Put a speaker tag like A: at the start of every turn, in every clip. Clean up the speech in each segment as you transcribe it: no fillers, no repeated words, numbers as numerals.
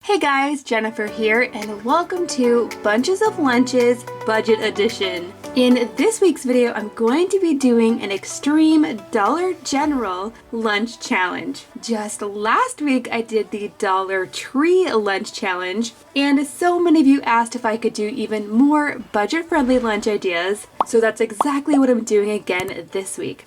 A: Hey guys, Jennifer here, and welcome to Bunches of Lunches Budget Edition. In this week's video, I'm going to be doing an extreme Dollar General lunch challenge. Just last week, I did the Dollar Tree lunch challenge, and so many of you asked if I could do even more budget-friendly lunch ideas, so that's exactly what I'm doing again this week.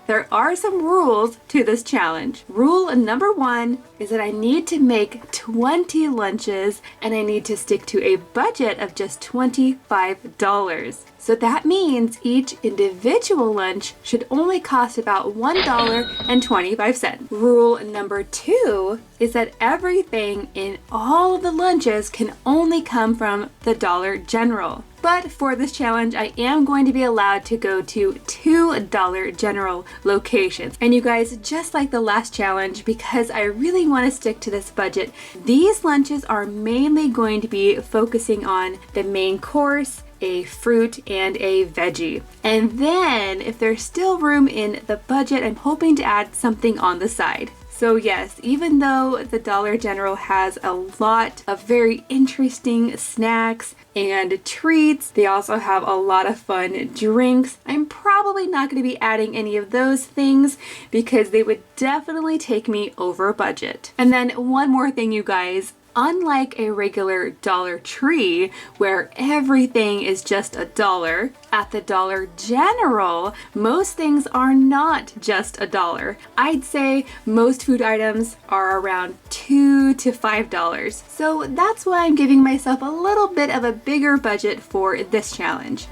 A: There are some rules to this challenge. Rule number 1 is that I need to make 20 lunches and I need to stick to a budget of just $25. So that means each individual lunch should only cost about $1.25. Rule number 2 is that everything in all of the lunches can only come from the Dollar General. But for this challenge, I am going to be allowed to go to 2 Dollar General locations. And you guys, just like the last challenge, because I really want to stick to this budget, these lunches are mainly going to be focusing on the main course, a fruit, and a veggie. And then, if there's still room in the budget, I'm hoping to add something on the side. So yes, even though the Dollar General has a lot of very interesting snacks and treats, they also have a lot of fun drinks. I'm probably not going to be adding any of those things because they would definitely take me over budget. And then one more thing, you guys. Unlike a regular Dollar Tree, where everything is just $1, at the Dollar General, most things are not just $1. I'd say most food items are around $2 to $5. So that's why I'm giving myself a little bit of a bigger budget for this challenge.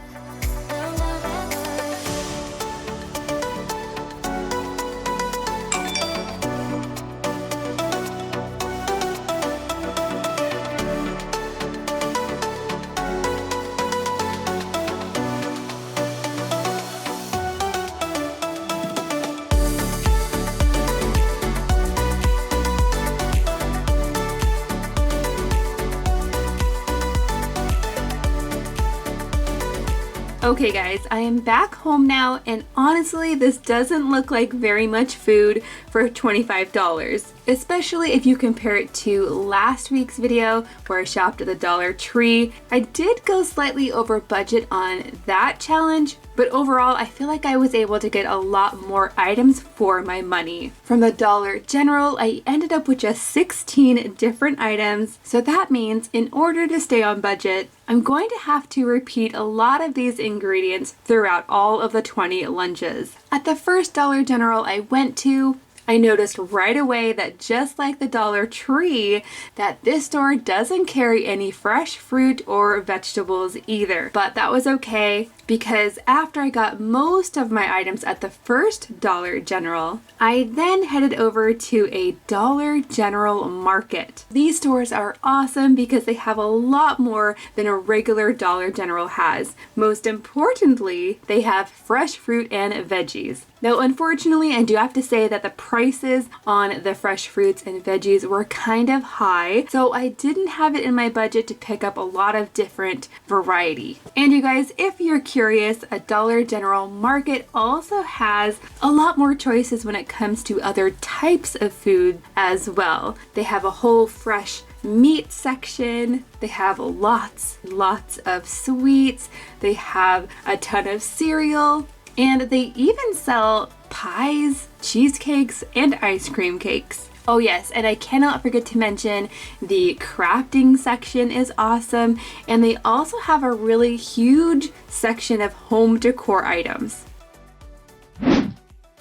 A: Okay guys, I am back home now, and honestly this doesn't look like very much food for $25, especially if you compare it to last week's video where I shopped at the Dollar Tree. I did go slightly over budget on that challenge, but overall I feel like I was able to get a lot more items for my money. From the Dollar General, I ended up with just 16 different items, so that means in order to stay on budget, I'm going to have to repeat a lot of these ingredients throughout all of the 20 lunches. At the first Dollar General I went to, I noticed right away that just like the Dollar Tree, that this store doesn't carry any fresh fruit or vegetables either. But that was okay because after I got most of my items at the first Dollar General, I then headed over to a Dollar General Market. These stores are awesome because they have a lot more than a regular Dollar General has. Most importantly, they have fresh fruit and veggies. Now, unfortunately, I do have to say that the prices on the fresh fruits and veggies were kind of high, so I didn't have it in my budget to pick up a lot of different variety. And you guys, if you're curious, a Dollar General Market also has a lot more choices when it comes to other types of food as well. They have a whole fresh meat section, they have lots of sweets, they have a ton of cereal, and they even sell pies, cheesecakes, and ice cream cakes. Oh yes, and I cannot forget to mention the crafting section is awesome, and they also have a really huge section of home decor items.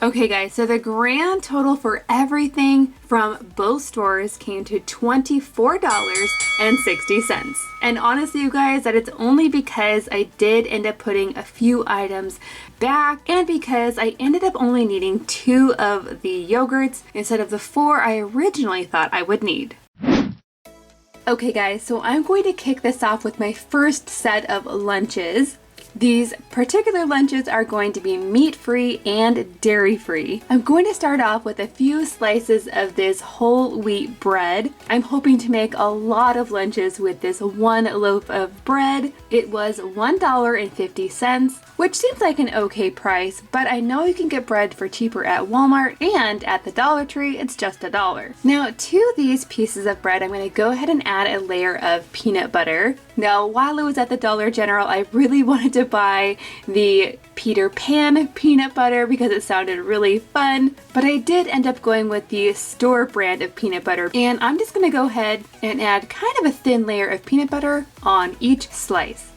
A: Okay guys, so the grand total for everything from both stores came to $24.60. And honestly, you guys, that it's only because I did end up putting a few items back and because I ended up only needing 2 of the yogurts instead of the 4 I originally thought I would need. Okay guys, so I'm going to kick this off with my first set of lunches. These particular lunches are going to be meat-free and dairy-free. I'm going to start off with a few slices of this whole wheat bread. I'm hoping to make a lot of lunches with this one loaf of bread. It was $1.50, which seems like an okay price, but I know you can get bread for cheaper at Walmart, and at the Dollar Tree, it's just $1. Now, to these pieces of bread, I'm going to go ahead and add a layer of peanut butter. Now, while I was at the Dollar General, I really wanted to buy the Peter Pan peanut butter because it sounded really fun, but I did end up going with the store brand of peanut butter, and I'm just going to go ahead and add kind of a thin layer of peanut butter on each slice.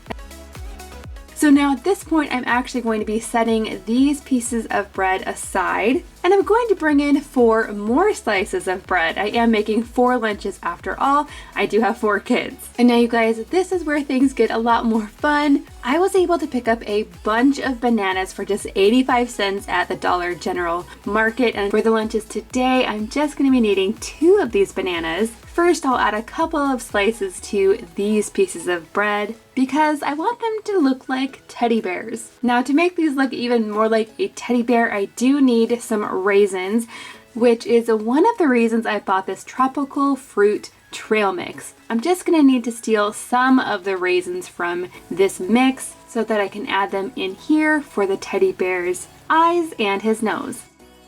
A: So now at this point, I'm actually going to be setting these pieces of bread aside, and I'm going to bring in 4 more slices of bread. I am making 4 lunches after all. I do have 4 kids. And now you guys, this is where things get a lot more fun. I was able to pick up a bunch of bananas for just 85 cents at the Dollar General Market, and for the lunches today, I'm just going to be needing 2 of these bananas. First, I'll add a couple of slices to these pieces of bread because I want them to look like teddy bears. Now, to make these look even more like a teddy bear, I do need some raisins, which is one of the reasons I bought this tropical fruit trail mix. I'm just going to need to steal some of the raisins from this mix so that I can add them in here for the teddy bear's eyes and his nose.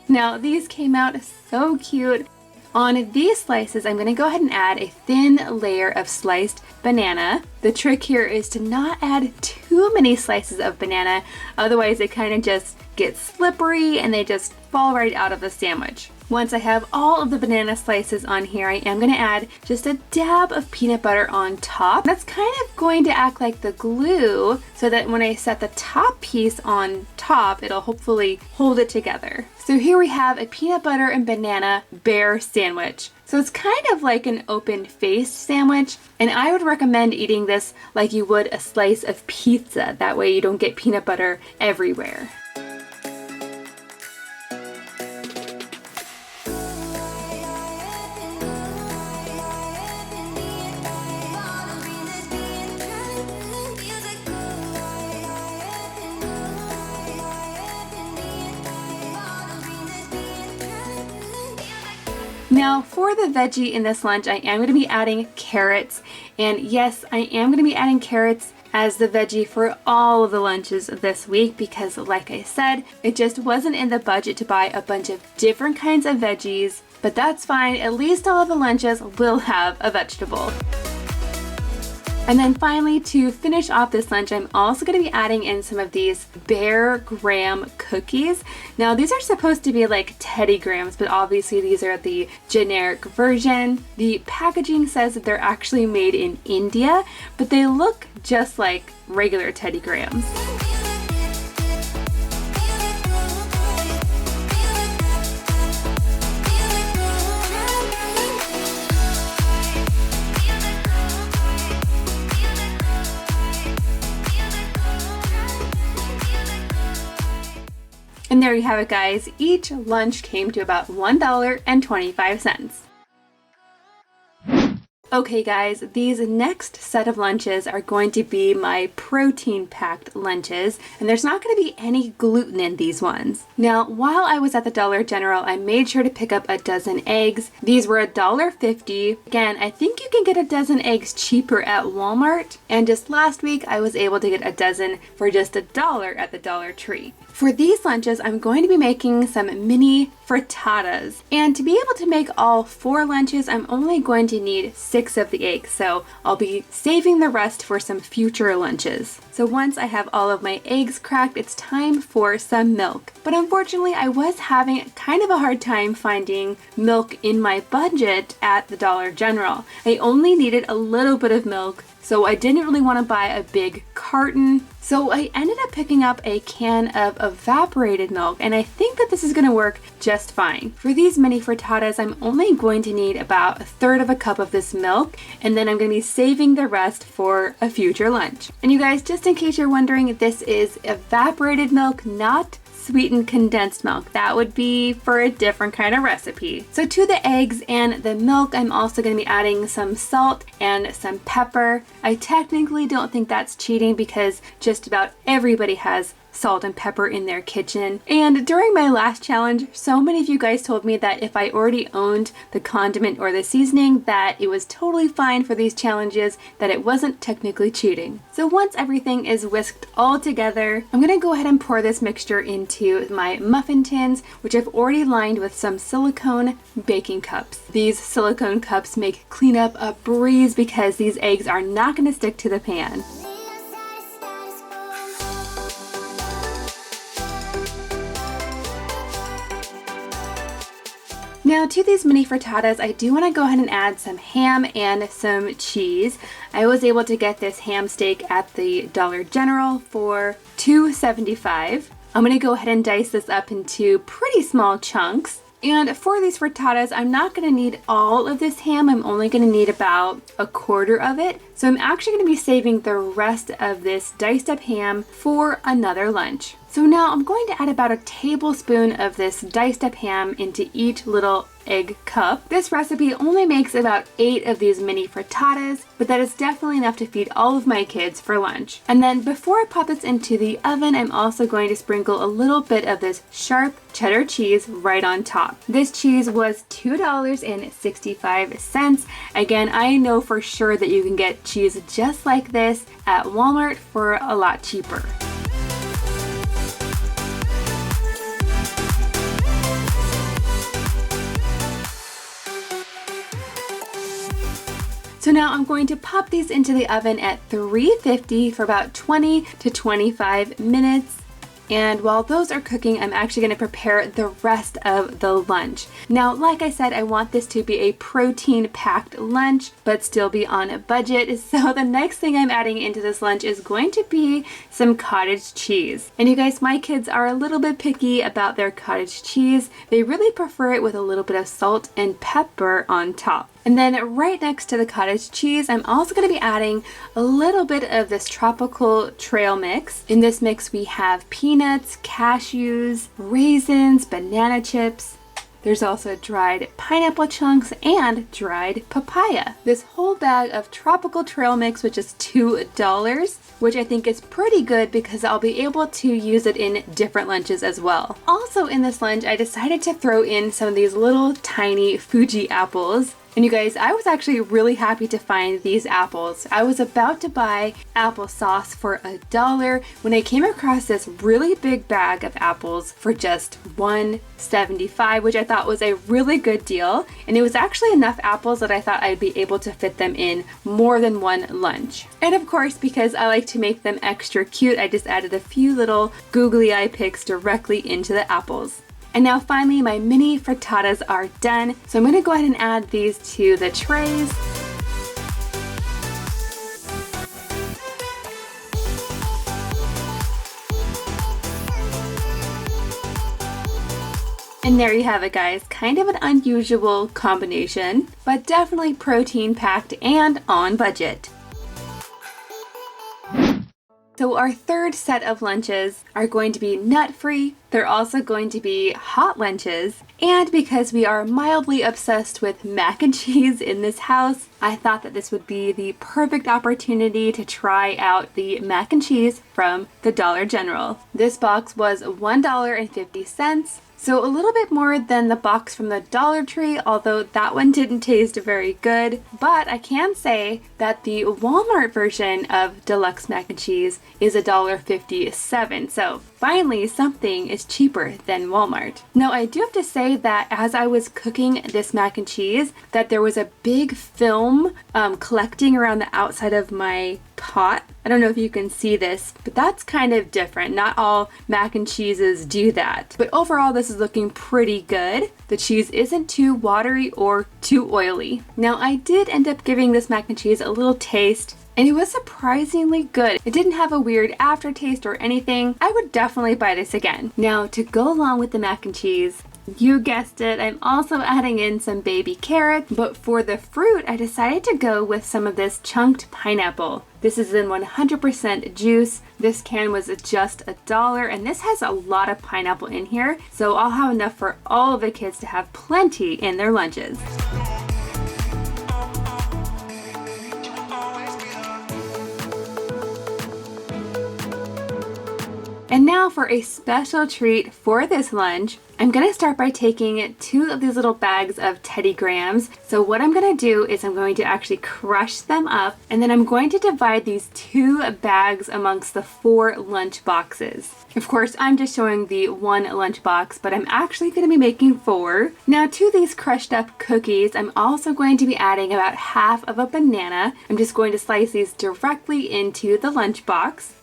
A: Now, these came out so cute. On these slices, I'm going to go ahead and add a thin layer of sliced banana. The trick here is to not add too many slices of banana, otherwise it kind of just gets slippery and they just fall right out of the sandwich. Once I have all of the banana slices on here, I am going to add just a dab of peanut butter on top. That's kind of going to act like the glue so that when I set the top piece on top, it'll hopefully hold it together. So here we have a peanut butter and banana bear sandwich. So it's kind of like an open-faced sandwich, and I would recommend eating this like you would a slice of pizza. That way you don't get peanut butter everywhere. Now for the veggie in this lunch, I am going to be adding carrots, and yes, I am going to be adding carrots as the veggie for all of the lunches this week because like I said, it just wasn't in the budget to buy a bunch of different kinds of veggies, but that's fine, at least all of the lunches will have a vegetable. And then finally, to finish off this lunch, I'm also going to be adding in some of these Bear Graham cookies. Now, these are supposed to be like Teddy Grahams, but obviously these are the generic version. The packaging says that they're actually made in India, but they look just like regular Teddy Grahams. And there you have it, guys. Each lunch came to about $1.25. Okay guys, these next set of lunches are going to be my protein-packed lunches, and there's not going to be any gluten in these ones. Now, while I was at the Dollar General, I made sure to pick up a dozen eggs. These were $1.50. Again, I think you can get a dozen eggs cheaper at Walmart, and just last week I was able to get a dozen for just $1 at the Dollar Tree. For these lunches, I'm going to be making some mini frittatas. And to be able to make all 4 lunches, I'm only going to need 6 of the eggs. So I'll be saving the rest for some future lunches. So once I have all of my eggs cracked, it's time for some milk. But unfortunately, I was having kind of a hard time finding milk in my budget at the Dollar General. I only needed a little bit of milk, so I didn't really want to buy a big carton. So I ended up picking up a can of evaporated milk, and I think that this is going to work just fine. For these mini frittatas, I'm only going to need about 1/3 of a cup of this milk, and then I'm going to be saving the rest for a future lunch. And you guys, just in case you're wondering, this is evaporated milk, not sweetened condensed milk. That would be for a different kind of recipe. So to the eggs and the milk, I'm also going to be adding some salt and some pepper. I technically don't think that's cheating because just about everybody has salt and pepper in their kitchen. And during my last challenge, so many of you guys told me that if I already owned the condiment or the seasoning, that it was totally fine for these challenges, that it wasn't technically cheating. So once everything is whisked all together, I'm gonna go ahead and pour this mixture into my muffin tins, which I've already lined with some silicone baking cups. These silicone cups make cleanup a breeze because these eggs are not gonna stick to the pan. Now to these mini frittatas, I do want to go ahead and add some ham and some cheese. I was able to get this ham steak at the Dollar General for $2.75. I'm going to go ahead and dice this up into pretty small chunks. And for these frittatas, I'm not going to need all of this ham. I'm only going to need about a quarter of it. So I'm actually going to be saving the rest of this diced up ham for another lunch. So now I'm going to add about a tablespoon of this diced up ham into each little egg cup. This recipe only makes about 8 of these mini frittatas, but that is definitely enough to feed all of my kids for lunch. And then before I pop this into the oven, I'm also going to sprinkle a little bit of this sharp cheddar cheese right on top. This cheese was $2.65. Again, I know for sure that you can get cheese just like this at Walmart for a lot cheaper. So now I'm going to pop these into the oven at 350 for about 20 to 25 minutes. And while those are cooking, I'm actually going to prepare the rest of the lunch. Now, like I said, I want this to be a protein-packed lunch, but still be on a budget. So the next thing I'm adding into this lunch is going to be some cottage cheese. And you guys, my kids are a little bit picky about their cottage cheese. They really prefer it with a little bit of salt and pepper on top. And then right next to the cottage cheese, I'm also going to be adding a little bit of this tropical trail mix. In this mix, we have peanuts, cashews, raisins, banana chips. There's also dried pineapple chunks and dried papaya. This whole bag of tropical trail mix, which is $2, which I think is pretty good because I'll be able to use it in different lunches as well. Also in this lunch, I decided to throw in some of these little tiny Fuji apples. And you guys, I was actually really happy to find these apples. I was about to buy applesauce for $1 when I came across this really big bag of apples for just $1.75, which I thought was a really good deal. And it was actually enough apples that I thought I'd be able to fit them in more than one lunch. And of course, because I like to make them extra cute, I just added a few little googly eye picks directly into the apples. And now finally, my mini frittatas are done. So I'm going to go ahead and add these to the trays. And there you have it, guys. Kind of an unusual combination, but definitely protein packed and on budget. So our third set of lunches are going to be nut-free. They're also going to be hot lunches. And because we are mildly obsessed with mac and cheese in this house, I thought that this would be the perfect opportunity to try out the mac and cheese from the Dollar General. This box was $1.50. So a little bit more than the box from the Dollar Tree, although that one didn't taste very good. But I can say that the Walmart version of deluxe mac and cheese is $1.57. So finally, something is cheaper than Walmart. Now, I do have to say that as I was cooking this mac and cheese, that there was a big film collecting around the outside of my pot. I don't know if you can see this, but that's kind of different. Not all mac and cheeses do that. But overall, this is looking pretty good. The cheese isn't too watery or too oily. Now, I did end up giving this mac and cheese a little taste, and it was surprisingly good. It didn't have a weird aftertaste or anything. I would definitely buy this again. Now, to go along with the mac and cheese, You guessed it, I'm also adding in some baby carrots, but for the fruit, I decided to go with some of this chunked pineapple. This is in 100% juice. This can was just $1, and this has a lot of pineapple in here, so I'll have enough for all of the kids to have plenty in their lunches. And now for a special treat for this lunch, I'm gonna start by taking 2 of these little bags of Teddy Grahams. So what I'm gonna do is I'm going to actually crush them up, and then I'm going to divide these 2 bags amongst the 4 lunch boxes. Of course, I'm just showing the 1 lunch box, but I'm actually gonna be making 4. Now to these crushed up cookies, I'm also going to be adding about half of a banana. I'm just going to slice these directly into the lunch box.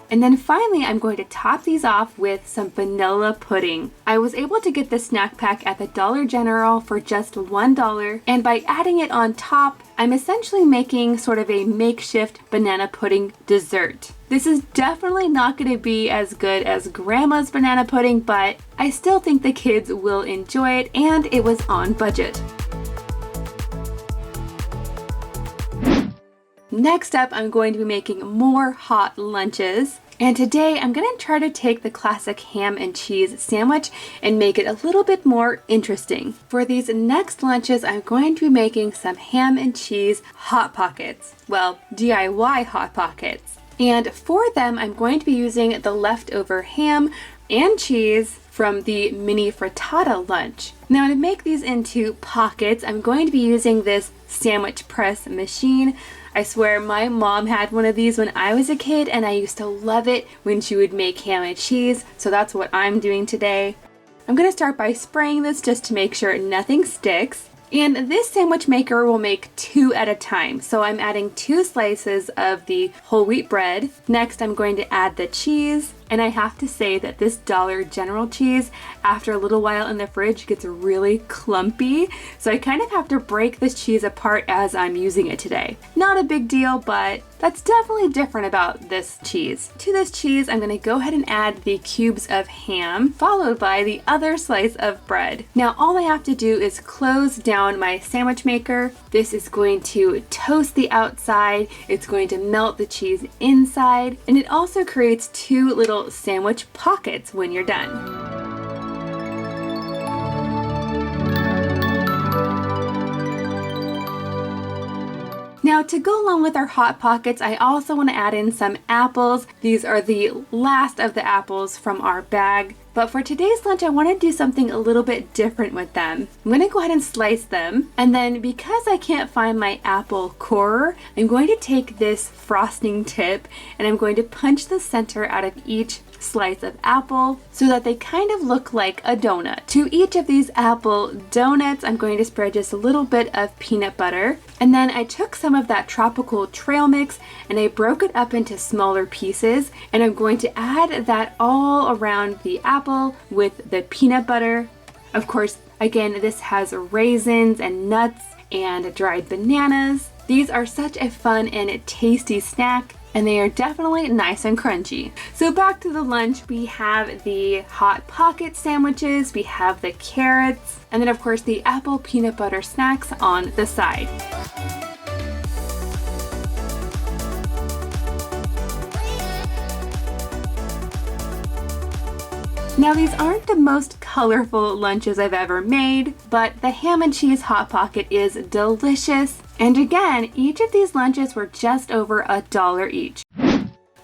A: And then finally, I'm going to top these off with some vanilla pudding. I was able to get this snack pack at the Dollar General for just $1, and by adding it on top, I'm essentially making sort of a makeshift banana pudding dessert. This is definitely not going to be as good as Grandma's banana pudding, but I still think the kids will enjoy it, and it was on budget. Next up, I'm going to be making more hot lunches. And today I'm going to try to take the classic ham and cheese sandwich and make it a little bit more interesting. For these next lunches, I'm going to be making some ham and cheese Hot Pockets. Well, DIY Hot Pockets. And for them, I'm going to be using the leftover ham and cheese from the mini frittata lunch. Now to make these into pockets, I'm going to be using this sandwich press machine. I swear my mom had one of these when I was a kid, and I used to love it when she would make ham and cheese, so that's what I'm doing today. I'm going to start by spraying this just to make sure nothing sticks. And this sandwich maker will make 2 at a time. So I'm adding 2 slices of the whole wheat bread. Next, I'm going to add the cheese. And I have to say that this Dollar General cheese, after a little while in the fridge, gets really clumpy. So I kind of have to break this cheese apart as I'm using it today. Not a big deal, but that's definitely different about this cheese. To this cheese, I'm going to go ahead and add the cubes of ham, followed by the other slice of bread. Now all I have to do is close down my sandwich maker. This is going to toast the outside, it's going to melt the cheese inside, and it also creates 2 little sandwich pockets when you're done. Now to go along with our Hot Pockets, I also want to add in some apples. These are the last of the apples from our bag. But for today's lunch, I want to do something a little bit different with them. I'm going to go ahead and slice them. And then because I can't find my apple corer, I'm going to take this frosting tip and I'm going to punch the center out of each slice of apple so that they kind of look like a donut. To each of these apple donuts, I'm going to spread just a little bit of peanut butter. And then I took some of that tropical trail mix and I broke it up into smaller pieces, and I'm going to add that all around the apple with the peanut butter. Of course, again, this has raisins and nuts and dried bananas. These are such a fun and tasty snack, and they are definitely nice and crunchy. So back to the lunch, we have the Hot Pocket sandwiches, we have the carrots, and then of course the apple peanut butter snacks on the side. Now these aren't the most colorful lunches I've ever made, but the ham and cheese Hot Pocket is delicious. And again, each of these lunches were just over $1 each.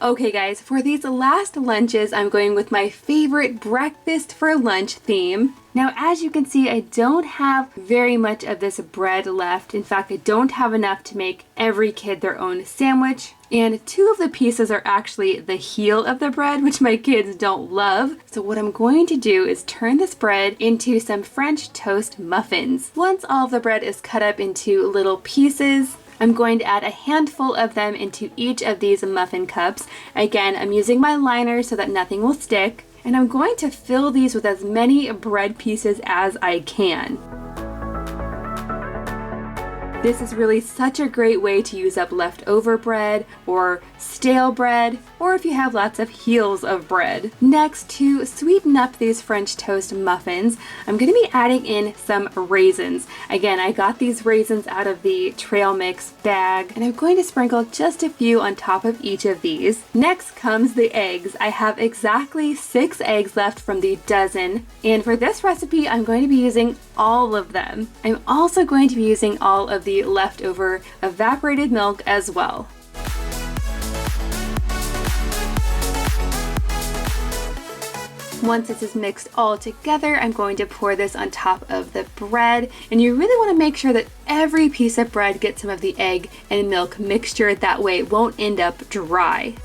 A: Okay guys, for these last lunches, I'm going with my favorite breakfast for lunch theme. Now, as you can see, I don't have very much of this bread left. In fact, I don't have enough to make every kid their own sandwich. And 2 of the pieces are actually the heel of the bread, which my kids don't love. So what I'm going to do is turn this bread into some French toast muffins. Once all of the bread is cut up into little pieces, I'm going to add a handful of them into each of these muffin cups. Again, I'm using my liner so that nothing will stick. And I'm going to fill these with as many bread pieces as I can. This is really such a great way to use up leftover bread or stale bread, or if you have lots of heels of bread. Next, to sweeten up these French toast muffins, I'm going to be adding in some raisins. Again, I got these raisins out of the trail mix bag, and I'm going to sprinkle just a few on top of each of these. Next comes the eggs. I have exactly 6 eggs left from the dozen, and for this recipe, I'm going to be using all of them. I'm also going to be using all of the leftover evaporated milk as well. Once this is mixed all together, I'm going to pour this on top of the bread, and you really want to make sure that every piece of bread gets some of the egg and milk mixture, that way it won't end up dry.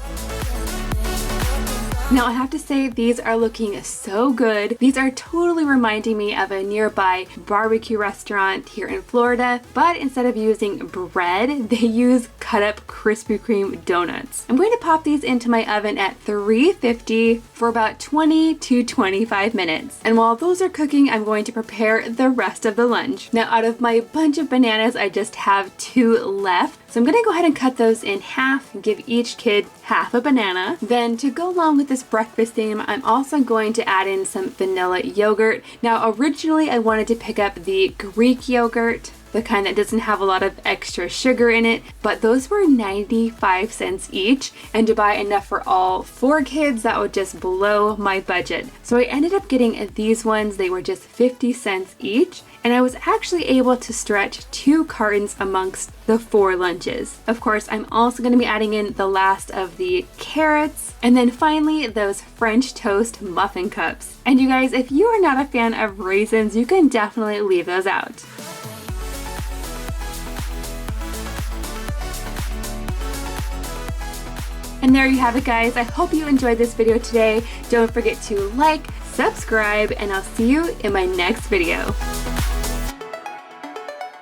A: Now I have to say, these are looking so good. These are totally reminding me of a nearby barbecue restaurant here in Florida, but instead of using bread, they use cut up Krispy Kreme donuts. I'm going to pop these into my oven at 350 for about 20 to 25 minutes. And while those are cooking, I'm going to prepare the rest of the lunch. Now out of my bunch of bananas, I just have 2 left. So I'm gonna go ahead and cut those in half and give each kid half a banana. Then to go along with this breakfast theme, I'm also going to add in some vanilla yogurt. Now originally I wanted to pick up the Greek yogurt, the kind that doesn't have a lot of extra sugar in it, but those were 95 cents each, and to buy enough for all 4 kids, that would just blow my budget. So I ended up getting these ones. They were just 50 cents each, and I was actually able to stretch 2 cartons amongst the 4 lunches. Of course, I'm also going to be adding in the last of the carrots, and then finally those French toast muffin cups. And you guys, if you are not a fan of raisins, you can definitely leave those out. And there you have it, guys. I hope you enjoyed this video today. Don't forget to like, subscribe, and I'll see you in my next video.